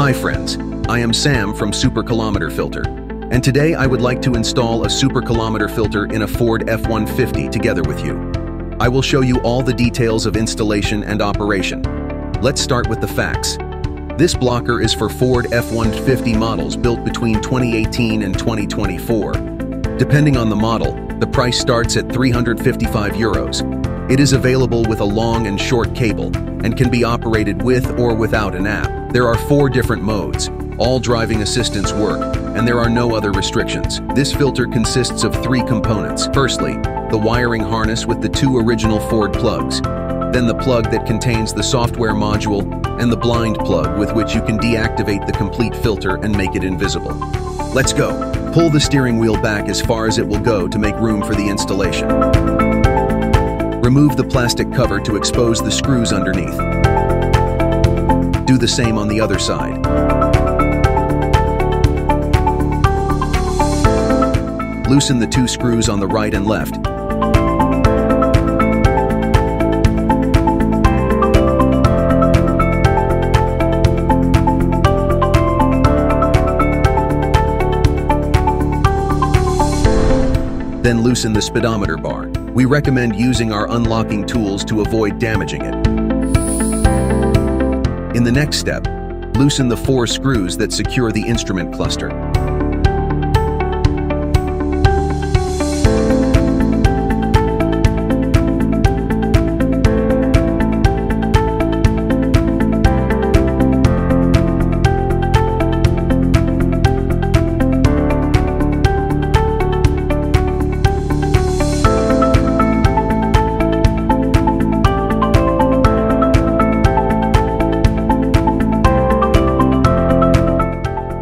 Hi friends, I am Sam from Super Kilometer Filter, and today I would like to install a Super Kilometer filter in a Ford F-150 together with you. I will show you all the details of installation and operation. Let's start with the facts. This blocker is for Ford F-150 models built between 2018 and 2024. Depending on the model, the price starts at €355. It is available with a long and short cable and can be operated with or without an app. There are 4 different modes. All driving assistance work, and there are no other restrictions. This filter consists of 3 components. Firstly, the wiring harness with the 2 original Ford plugs. Then the plug that contains the software module, and the blind plug with which you can deactivate the complete filter and make it invisible. Let's go. Pull the steering wheel back as far as it will go to make room for the installation. Remove the plastic cover to expose the screws underneath. Do the same on the other side. Loosen the 2 screws on the right and left. Then loosen the speedometer bar. We recommend using our unlocking tools to avoid damaging it. In the next step, loosen the 4 screws that secure the instrument cluster.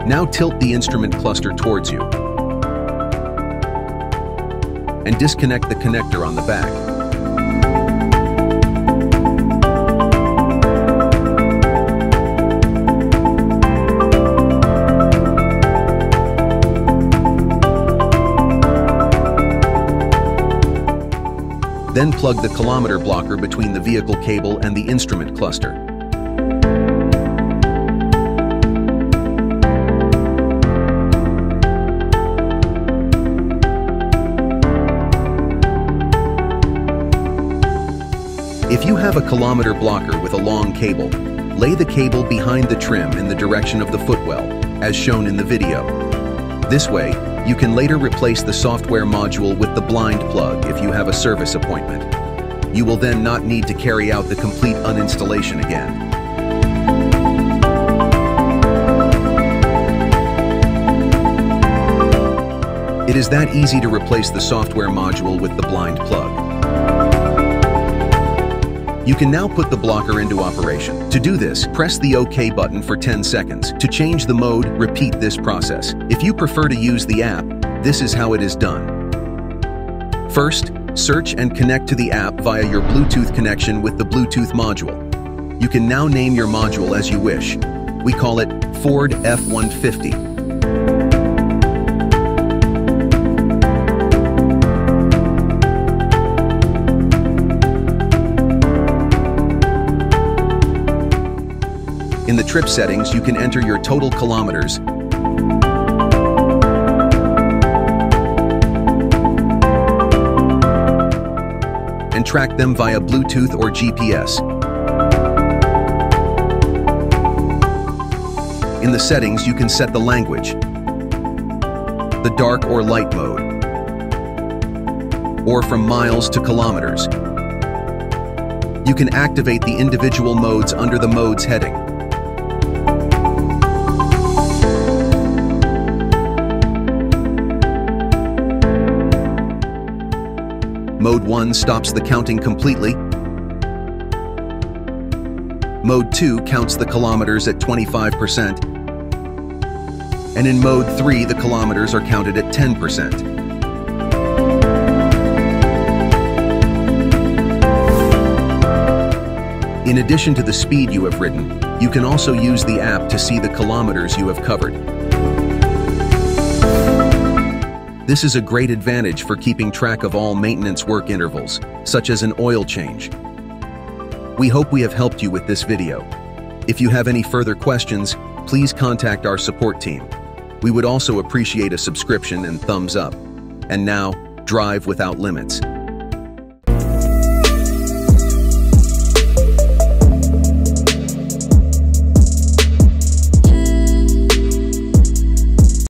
Now tilt the instrument cluster towards you and disconnect the connector on the back. Then plug the kilometer blocker between the vehicle cable and the instrument cluster. If you have a kilometer blocker with a long cable, lay the cable behind the trim in the direction of the footwell, as shown in the video. This way, you can later replace the software module with the blind plug if you have a service appointment. You will then not need to carry out the complete uninstallation again. It is that easy to replace the software module with the blind plug. You can now put the blocker into operation. To do this, press the OK button for 10 seconds. To change the mode, repeat this process. If you prefer to use the app, this is how it is done. First, search and connect to the app via your Bluetooth connection with the Bluetooth module. You can now name your module as you wish. We call it Ford F-150. In the trip settings, you can enter your total kilometers and track them via Bluetooth or GPS. In the settings, you can set the language, the dark or light mode, or from miles to kilometers. You can activate the individual modes under the modes heading. Mode 1 stops the counting completely. Mode 2 counts the kilometers at 25%. And in Mode 3, the kilometers are counted at 10%. In addition to the speed you have ridden, you can also use the app to see the kilometers you have covered. This is a great advantage for keeping track of all maintenance work intervals, such as an oil change. We hope we have helped you with this video. If you have any further questions, please contact our support team. We would also appreciate a subscription and thumbs up. And now, drive without limits.